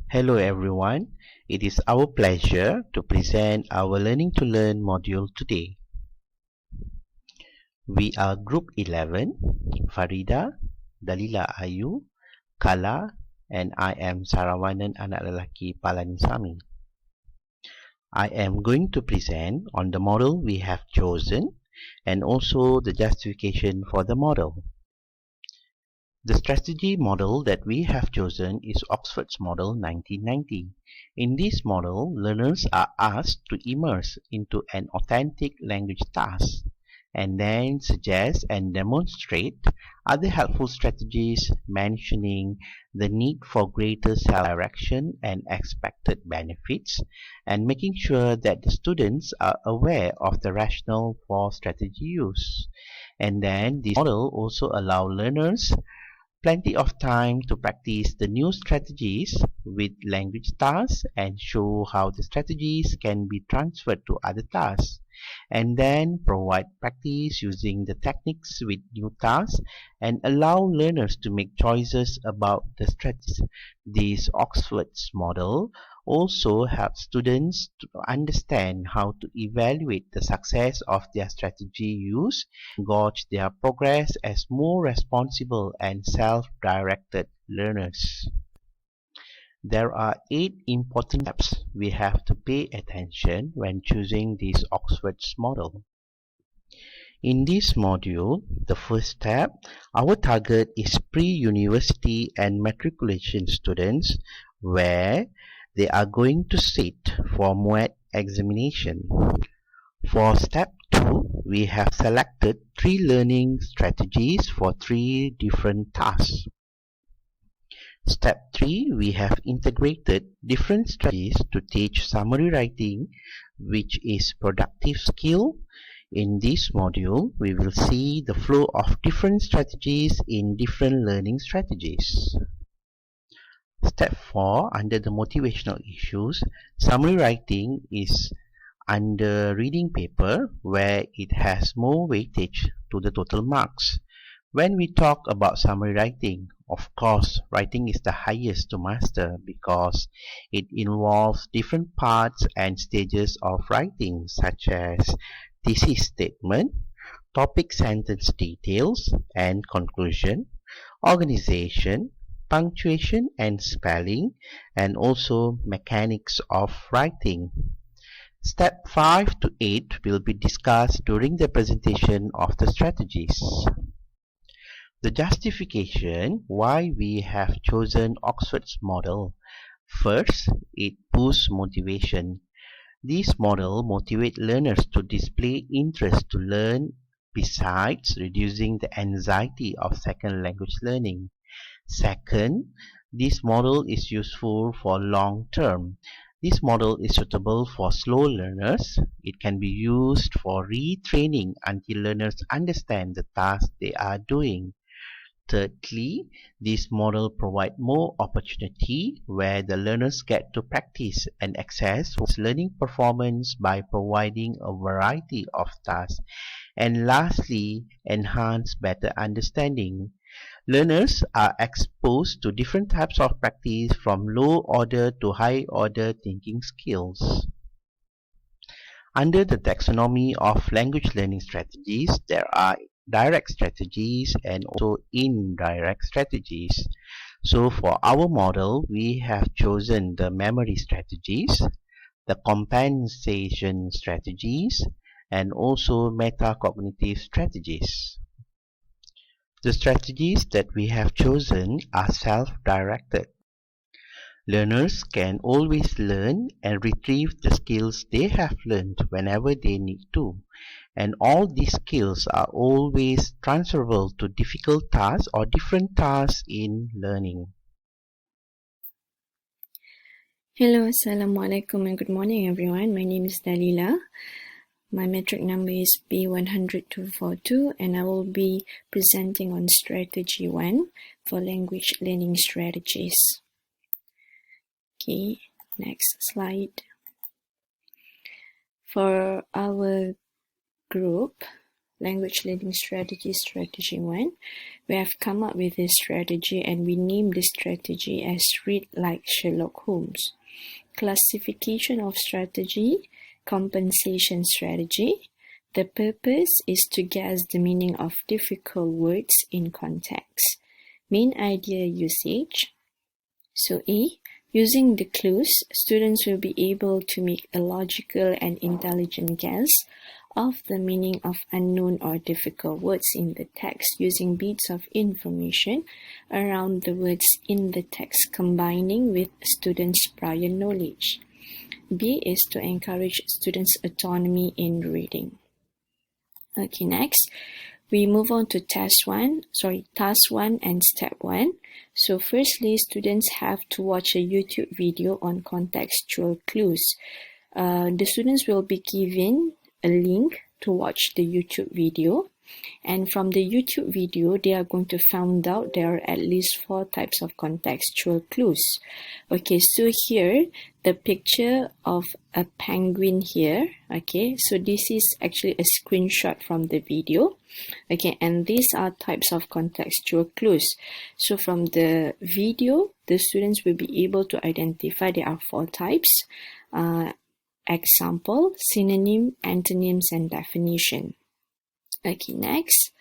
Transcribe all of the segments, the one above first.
Hello everyone, it is our pleasure to present our Learning to Learn module today. We are Group 11, Farida, Dalila Ayu, Kala, and I am Sarawanan Anak Lelaki Palanisami. I am going to present on the model we have chosen and also the justification for the model. The strategy model that we have chosen is Oxford's Model 1990. In this model, learners are asked to immerse into an authentic language task and then suggest and demonstrate other helpful strategies mentioning the need for greater self-direction and expected benefits, and making sure that the students are aware of the rationale for strategy use. And then this model also allows learners plenty of time to practice the new strategies with language tasks and show how the strategies can be transferred to other tasks, and then provide practice using the techniques with new tasks and allow learners to make choices about the strategies. This Oxford's model also helps students to understand how to evaluate the success of their strategy use, gauge their progress as more responsible and self-directed learners. There are 8 important steps we have to pay attention when choosing this Oxford's model. In this module, the first step, our target is pre-university and matriculation students where they are going to sit for MUET examination. For step 2, we have selected 3 learning strategies for 3 different tasks. Step 3, we have integrated different strategies to teach summary writing, which is productive skill. In this module, we will see the flow of different strategies in different learning strategies. Step 4, under the motivational issues, summary writing is under reading paper where it has more weightage to the total marks. When we talk about summary writing, of course, writing is the highest to master because it involves different parts and stages of writing such as thesis statement, topic sentence details and conclusion, organization, punctuation and spelling, and also mechanics of writing. Step 5 to 8 will be discussed during the presentation of the strategies. The justification why we have chosen Oxford's model. First, it boosts motivation. This model motivates learners to display interest to learn besides reducing the anxiety of second language learning. Second, this model is useful for long term. This model is suitable for slow learners. It can be used for retraining until learners understand the task they are doing. Thirdly, this model provides more opportunity where the learners get to practice and access learning performance by providing a variety of tasks. And lastly, enhance better understanding. Learners are exposed to different types of practice from low order to high order thinking skills. Under the taxonomy of language learning strategies, there are direct strategies and also indirect strategies. So for our model, we have chosen the memory strategies, the compensation strategies, and also metacognitive strategies. The strategies that we have chosen are self-directed. Learners can always learn and retrieve the skills they have learned whenever they need to. And all these skills are always transferable to difficult tasks or different tasks in learning. Hello, Assalamualaikum and good morning everyone. My name is Dalila. My metric number is B100242 and I will be presenting on strategy 1 for language learning strategies. Okay, next slide. For our group, Language Learning Strategy, Strategy 1. We have come up with this strategy and we named this strategy as Read Like Sherlock Holmes. Classification of strategy, compensation strategy. The purpose is to guess the meaning of difficult words in context. Main idea usage. So A, using the clues, students will be able to make a logical and intelligent guess of the meaning of unknown or difficult words in the text using bits of information around the words in the text combining with students' prior knowledge. B is to encourage students' autonomy in reading. Okay, next, we move on to task 1 and step 1. So firstly, students have to watch a YouTube video on contextual clues. The students will be given a link to watch the YouTube video, and from the YouTube video they are going to find out there are at least 4 types of contextual clues. Okay, so here the picture of a penguin here. Okay, so this is actually a screenshot from the video. Okay, and these are types of contextual clues. So from the video, the students will be able to identify there are 4 types. Example, synonym, antonyms, and definition. Okay, next.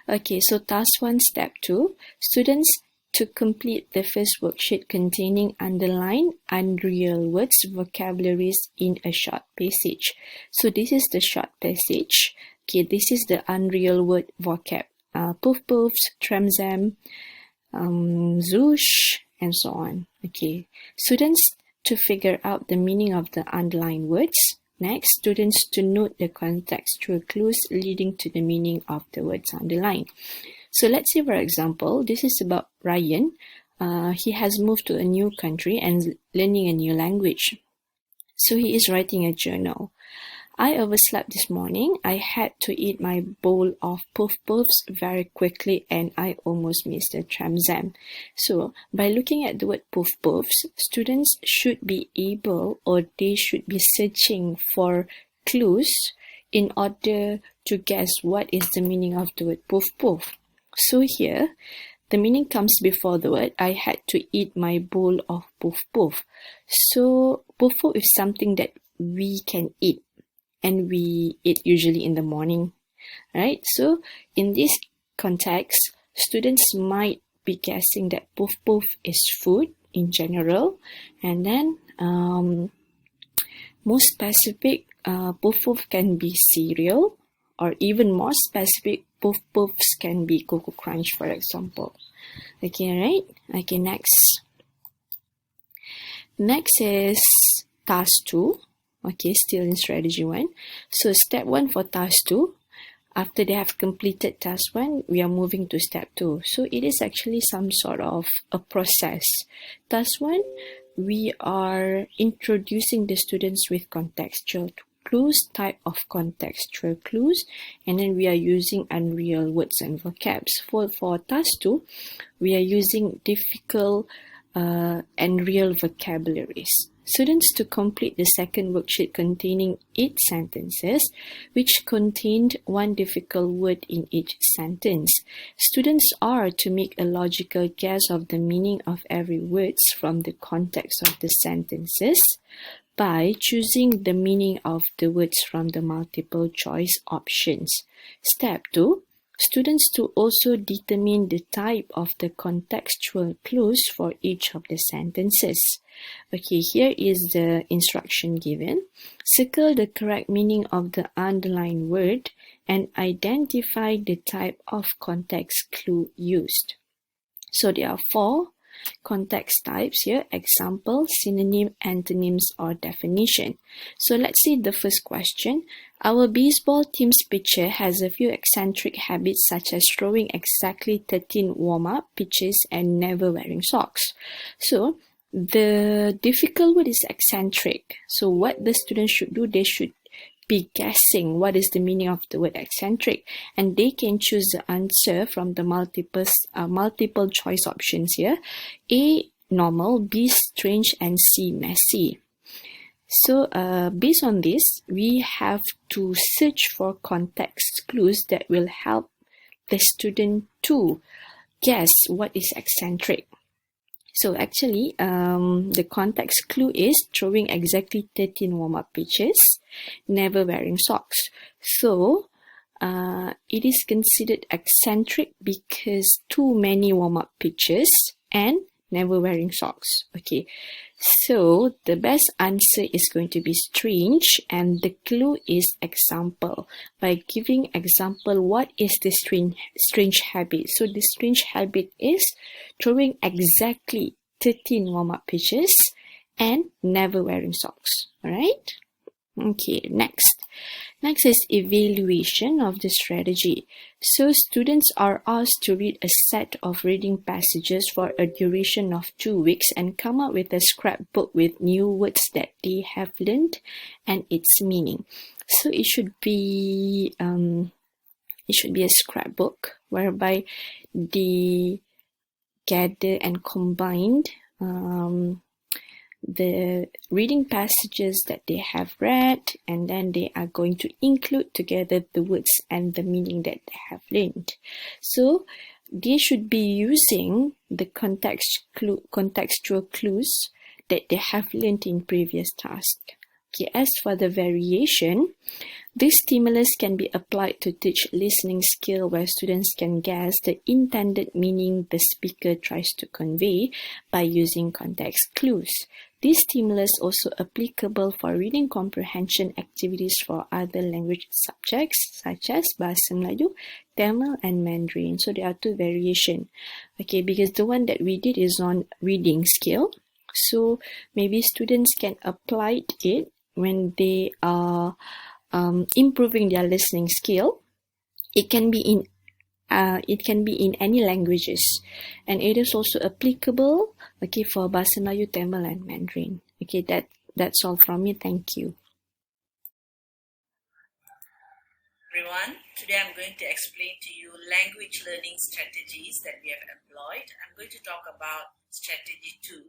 Okay, so task 1, step 2. Students to complete the first worksheet containing underlined unreal words, vocabularies in a short passage. So this is the short passage. Okay, this is the unreal word vocab. Poof poofs, tramzam, zoosh, and so on. Okay, students to figure out the meaning of the underlined words. Next, students to note the contextual clues leading to the meaning of the words underlined. So let's say, for example, this is about Ryan. He has moved to a new country and learning a new language. So he is writing a journal. I overslept this morning. I had to eat my bowl of poof poofs very quickly and I almost missed the tramzam. So by looking at the word poof poofs, students should be able, or they should be searching for clues in order to guess what is the meaning of the word poof poof. So here, the meaning comes before the word. I had to eat my bowl of poof poof. So poof poof is something that we can eat, and we eat usually in the morning, right? So in this context, students might be guessing that poof poof is food in general, and then more specific, poof poof can be cereal, or even more specific, poof poofs can be Cocoa Crunch, for example. Okay, right? Okay, next. Next is task 2. Okay, still in strategy 1. So step 1 for task 2. After they have completed task 1, we are moving to step 2. So it is actually some sort of a process. Task 1, we are introducing the students with contextual clues, type of contextual clues, and then we are using unreal words and vocabs. For task 2, we are using difficult and real vocabularies. Students to complete the second worksheet containing 8 sentences, which contained 1 difficult word in each sentence. Students are to make a logical guess of the meaning of every word from the context of the sentences by choosing the meaning of the words from the multiple choice options. Step 2. Students to also determine the type of the contextual clues for each of the sentences. Okay, here is the instruction given. Circle the correct meaning of the underlined word and identify the type of context clue used. So there are 4 context types here: example, synonym, antonyms, or definition. So let's see the first question. Our baseball team's pitcher has a few eccentric habits such as throwing exactly 13 warm-up pitches and never wearing socks. So the difficult word is eccentric. So what the students should do, they should be guessing what is the meaning of the word eccentric, and they can choose the answer from the multiple choice options here: A, normal; B, strange; and C, messy. So based on this, we have to search for context clues that will help the student to guess what is eccentric. So actually, the context clue is throwing exactly 13 warm-up pitches, never wearing socks. So it is considered eccentric because too many warm-up pitches and never wearing socks. Okay, so the best answer is going to be strange, and the clue is example. By giving example, what is the strange habit? So the strange habit is throwing exactly 13 warm-up pitches and never wearing socks. All right. Okay, Next is evaluation of the strategy. So students are asked to read a set of reading passages for a duration of 2 weeks and come up with a scrapbook with new words that they have learned and its meaning. So it should be a scrapbook whereby they gather and combined the reading passages that they have read, and then they are going to include together the words and the meaning that they have learned. So they should be using the contextual clues that they have learned in previous tasks. Okay, as for the variation, this stimulus can be applied to teach listening skill where students can guess the intended meaning the speaker tries to convey by using context clues. This stimulus is also applicable for reading comprehension activities for other language subjects such as Bahasa Melayu, Tamil and Mandarin. So there are two variations. Okay, because the one that we did is on reading skill. So maybe students can apply it when they are improving their listening skill. It can be in any languages, and it is also applicable, okay, for Bahasa Melayu, Tamil and Mandarin. Okay, that's all from me. Thank you. Everyone, today I'm going to explain to you language learning strategies that we have employed. I'm going to talk about strategy 2.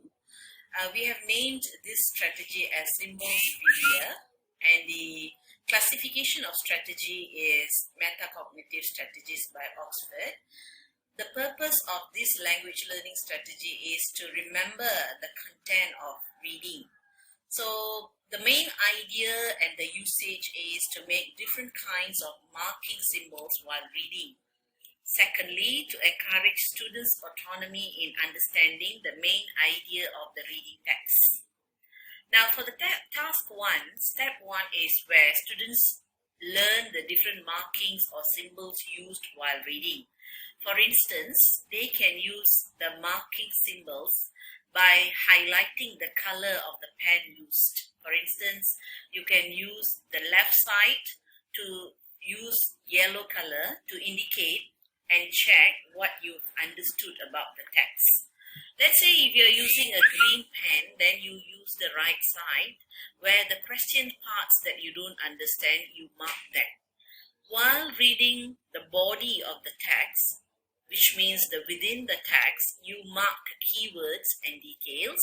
We have named this strategy as symbols media, and the classification of strategy is metacognitive strategies by Oxford. The purpose of this language learning strategy is to remember the content of reading. So the main idea and the usage is to make different kinds of marking symbols while reading. Secondly, to encourage students' autonomy in understanding the main idea of the reading text. Now for the task 1, step 1 is where students learn the different markings or symbols used while reading. For instance, they can use the marking symbols by highlighting the color of the pen used. For instance, you can use the left side to use yellow color to indicate and check what you've understood about the text. Let's say if you're using a green pen, then you use the right side, where the question parts that you don't understand, you mark them. While reading the body of the text, which means the within the text, you mark keywords and details,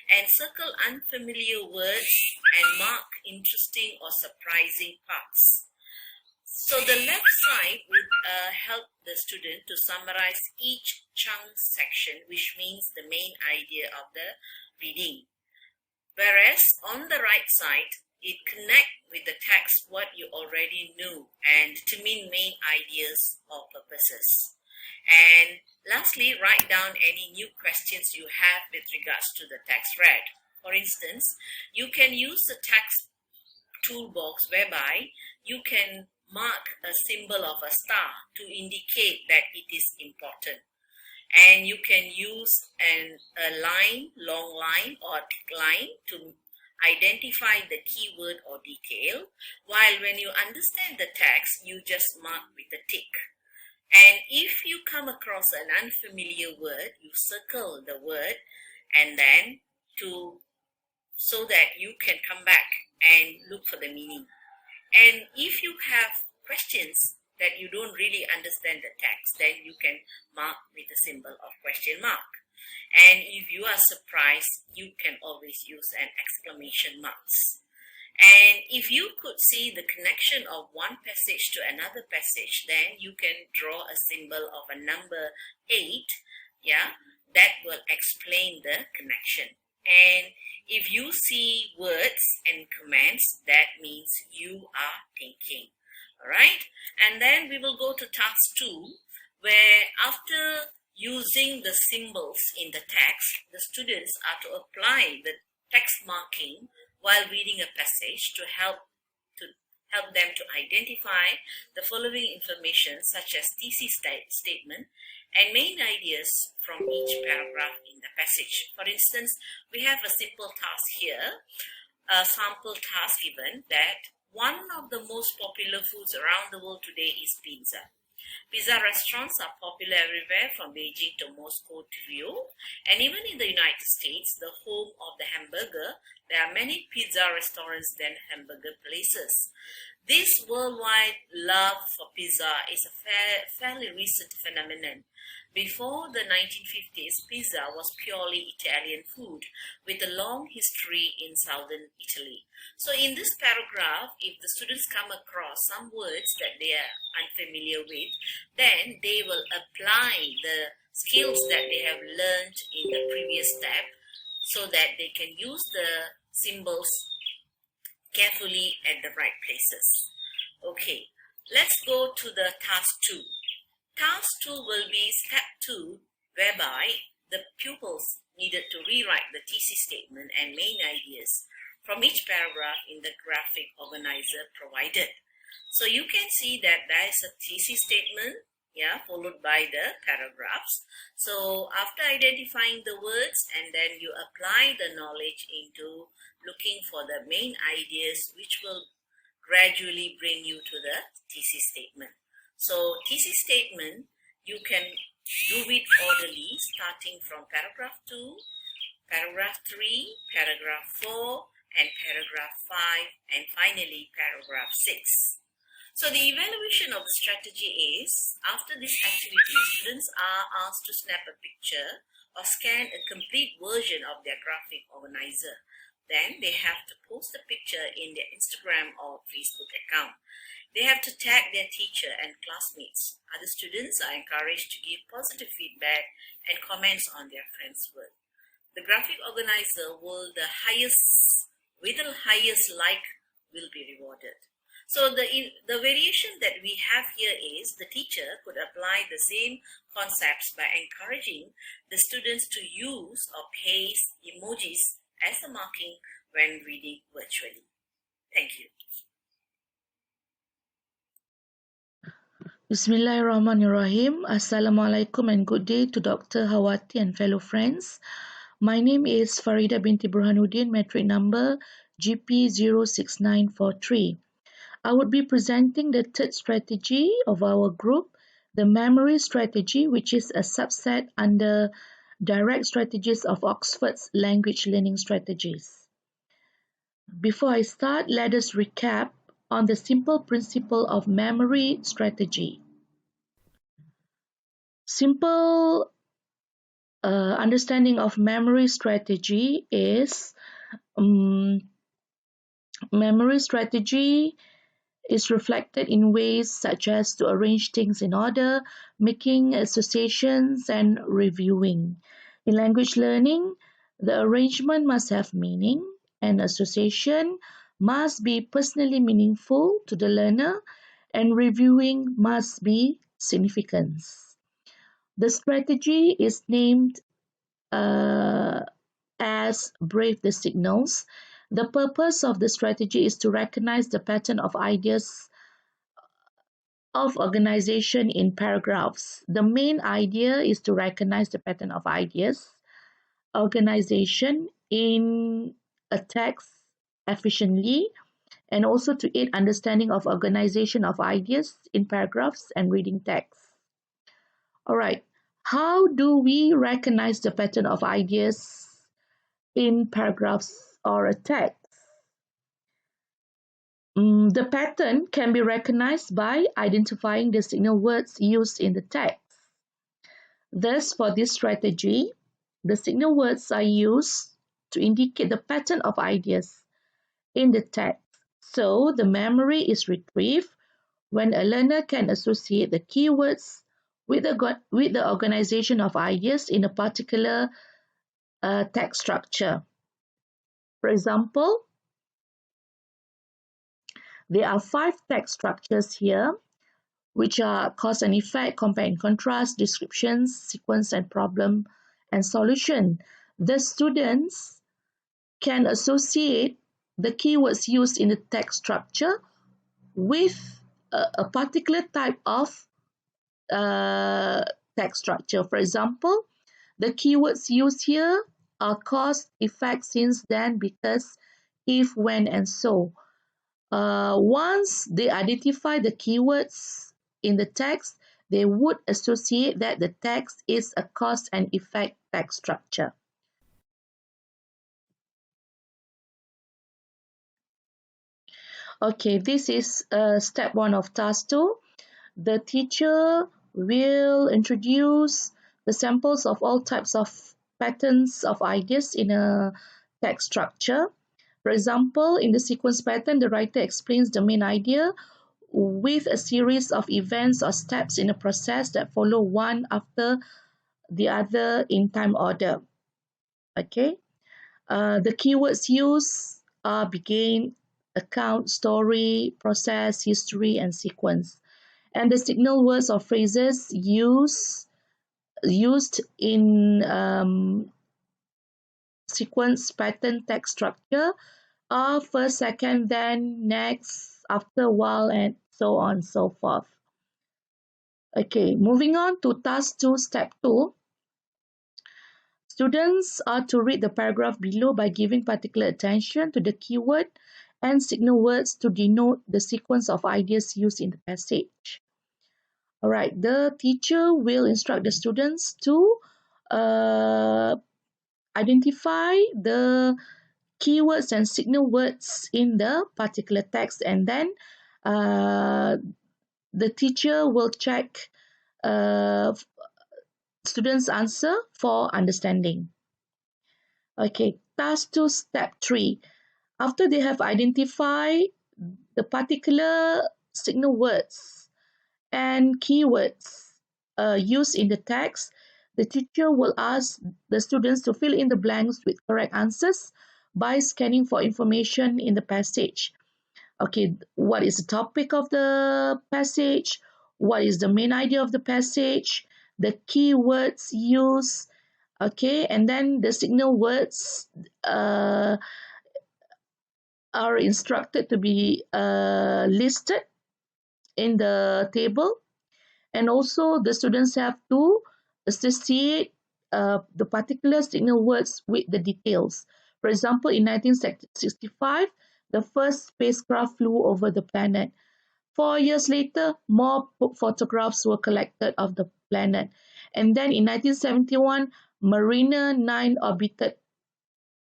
and circle unfamiliar words and mark interesting or surprising parts. So the left side would help the student to summarize each chunk section, which means the main idea of the reading. Whereas on the right side, it connects with the text what you already knew and to mean main ideas or purposes. And lastly, write down any new questions you have with regards to the text read. For instance, you can use the text toolbox whereby you can mark a symbol of a star to indicate that it is important. And you can use a line, long line or thick line to identify the keyword or detail, while when you understand the text, you just mark with a tick. And if you come across an unfamiliar word, you circle the word and then so that you can come back and look for the meaning. And if you have questions that you don't really understand the text, then you can mark with a symbol of question mark. And if you are surprised, you can always use an exclamation marks. And if you could see the connection of one passage to another passage, then you can draw a symbol of a number 8, yeah, that will explain the connection. And if you see words and comments, that means you are thinking. All right. And then we will go to task 2, where after using the symbols in the text, the students are to apply the text marking while reading a passage to help them to identify the following information, such as thesis statement and main ideas from each paragraph in the passage. For instance, we have a simple task here, a sample task given that one of the most popular foods around the world today is pizza. Pizza restaurants are popular everywhere from Beijing to Moscow to Rio, and even in the United States, the home of the hamburger, there are many pizza restaurants than hamburger places. This worldwide love for pizza is a fairly recent phenomenon. Before the 1950s, pizza was purely Italian food with a long history in southern Italy. So in this paragraph, if the students come across some words that they are unfamiliar with, then they will apply the skills that they have learned in the previous step so that they can use the symbols carefully at the right places. Okay, let's go to the task 2. Task 2 will be step 2, whereby the pupils needed to rewrite the thesis statement and main ideas from each paragraph in the graphic organizer provided. So you can see that there is a thesis statement, followed by the paragraphs. So after identifying the words, and then you apply the knowledge into looking for the main ideas, which will gradually bring you to the thesis statement. So thesis statement, you can do it orderly, starting from paragraph 2, paragraph 3, paragraph 4, and paragraph 5, and finally paragraph 6. So the evaluation of the strategy is, after this activity, students are asked to snap a picture or scan a complete version of their graphic organizer. Then they have to post the picture in their Instagram or Facebook account. They have to tag their teacher and classmates. Other students are encouraged to give positive feedback and comments on their friends' work. The graphic organizer with the highest like will be rewarded. So the variation that we have here is the teacher could apply the same concepts by encouraging the students to use or paste emojis as the marking when reading virtually. Thank you. Bismillahirrahmanirrahim. Assalamualaikum and good day to Dr. Hawati and fellow friends. My name is Farida binti Burhanuddin, metric number GP06943. I would be presenting the third strategy of our group, the memory strategy, which is a subset under direct strategies of Oxford's language learning strategies. Before I start, let us recap on the simple principle of memory strategy. Simple understanding of memory strategy is memory strategy is reflected in ways such as to arrange things in order, making associations, and reviewing. In language learning, the arrangement must have meaning, and association must be personally meaningful to the learner, and reviewing must be significance. The strategy is named as Brave the Signals. The purpose of the strategy is to recognize the pattern of ideas of organization in paragraphs. The main idea is to recognize the pattern of ideas, organization in a text efficiently, and also to aid understanding of organization of ideas in paragraphs and reading text. All right, how do we recognize the pattern of ideas in paragraphs or a text? The pattern can be recognized by identifying the signal words used in the text. Thus, for this strategy, The signal words are used to indicate the pattern of ideas in the text. So the memory is retrieved when a learner can associate the keywords with the organization of ideas in a particular text structure. For example, there are 5 text structures here, which are cause and effect, compare and contrast, descriptions, sequence and problem, and solution. The students can associate the keywords used in the text structure with a particular type of text structure. For example, the keywords used here are cause, effect, since, then, because, if, when, and so. Once they identify the keywords in the text, they would associate that the text is a cause and effect text structure. Okay, this is step 1 of task 2. The teacher will introduce the samples of all types of patterns of ideas in a text structure. For example, in the sequence pattern, the writer explains the main idea with a series of events or steps in a process that follow one after the other in time order. Okay, the keywords used are begin, account, story, process, history, and sequence. And the signal words or phrases used in sequence pattern text structure are first, second, then, next, after, while, and so on and so forth. Okay, moving on to task 2, step 2. Students are to read the paragraph below by giving particular attention to the keyword and signal words to denote the sequence of ideas used in the passage. All right, the teacher will instruct the students to identify the keywords and signal words in the particular text, and then the teacher will check students' answer for understanding. Okay, task 2, step 3. After they have identified the particular signal words and keywords used in the text, the teacher will ask the students to fill in the blanks with correct answers by scanning for information in the passage. Okay, what is the topic of the passage? What is the main idea of the passage? The keywords used. Okay, and then the signal words are instructed to be listed in the table. And also the students have to associate the particular signal words with the details. For example, in 1965, the first spacecraft flew over the planet. 4 years later, more photographs were collected of the planet. And then in 1971, Mariner 9 orbited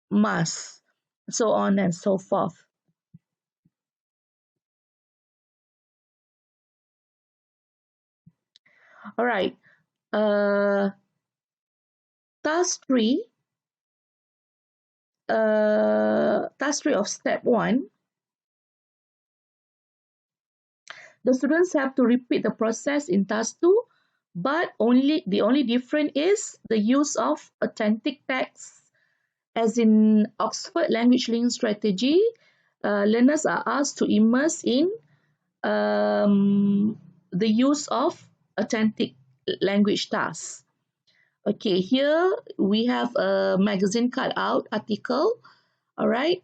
Mars, so on and so forth. All right. Task 3. Task 3 of step 1. The students have to repeat the process in task 2, but the only difference is the use of authentic text. As in Oxford Language Learning Strategy, learners are asked to immerse in the use of authentic language tasks. Okay, here we have a magazine cutout article. All right.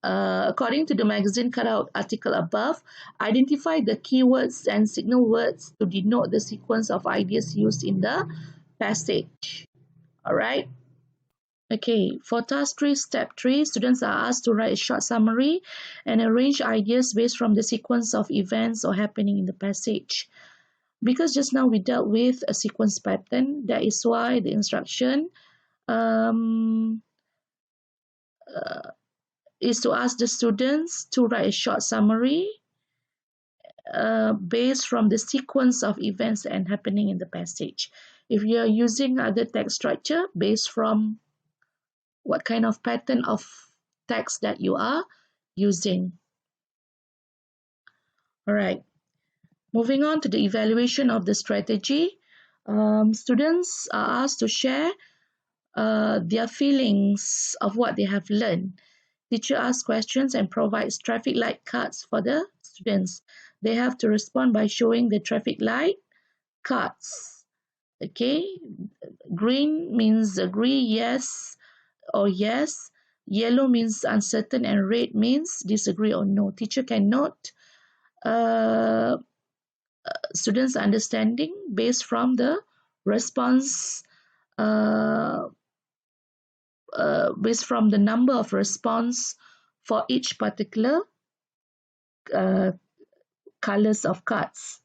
According to the magazine cutout article above, identify the keywords and signal words to denote the sequence of ideas used in the passage. All right. Okay, for task 3, step 3, students are asked to write a short summary and arrange ideas based from the sequence of events or happening in the passage. Because just now we dealt with a sequence pattern, that is why the instruction is to ask the students to write a short summary based from the sequence of events and happening in the passage. If you are using other text structure based from what kind of pattern of text that you are using. All right, moving on to the evaluation of the strategy. Students are asked to share their feelings of what they have learned. Teacher asks questions and provides traffic light cards for the students. They have to respond by showing the traffic light cards. Okay, green means agree, yes or yes. Yellow means uncertain, and red means disagree or no. Teacher can note students' understanding based from the response, based from the number of response for each particular uh, colors of cards.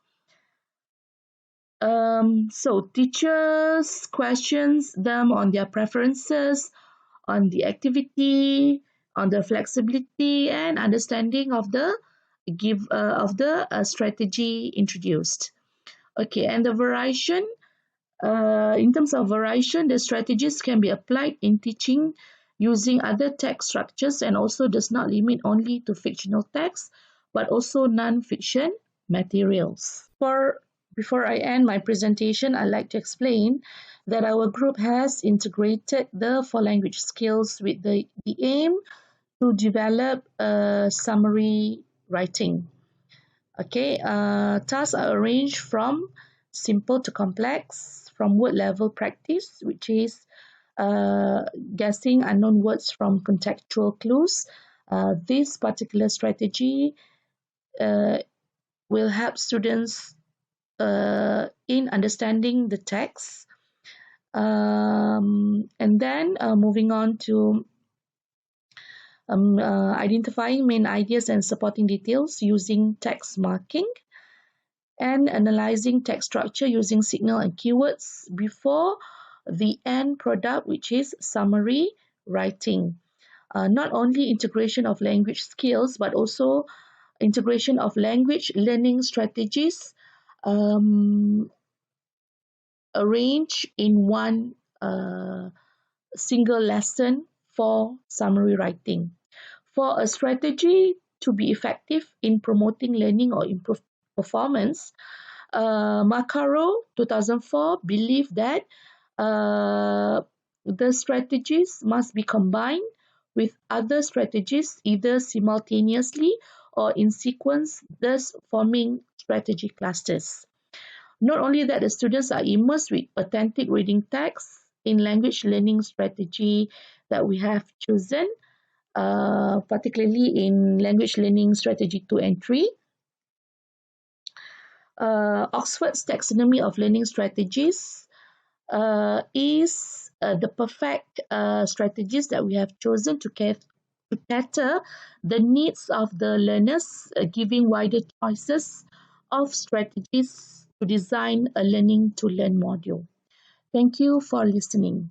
So teachers questions them on their preferences, on the activity, on the flexibility and understanding of the strategy introduced. Okay, and the variation. In terms of variation, the strategies can be applied in teaching using other text structures and also does not limit only to fictional text, but also non-fiction materials. Before I end my presentation, I'd like to explain that our group has integrated the 4 language skills with the aim to develop a summary writing. Okay, tasks are arranged from simple to complex, from word level practice, which is guessing unknown words from contextual clues. This particular strategy will help students in understanding the text. And then moving on to identifying main ideas and supporting details using text marking, and analyzing text structure using signal and keywords before the end product, which is summary writing. Not only integration of language skills, but also integration of language learning strategies arranged in one single lesson for summary writing. For a strategy to be effective in promoting learning or improve performance, Macaro 2004 believed that the strategies must be combined with other strategies either simultaneously or in sequence, thus forming strategy clusters. Not only that, the students are immersed with authentic reading text in language learning strategy that we have chosen, particularly in language learning strategy 2 and 3. Oxford's taxonomy of learning strategies is the perfect strategies that we have chosen to cater the needs of the learners, giving wider choices of strategies to design a learning to learn module. Thank you for listening.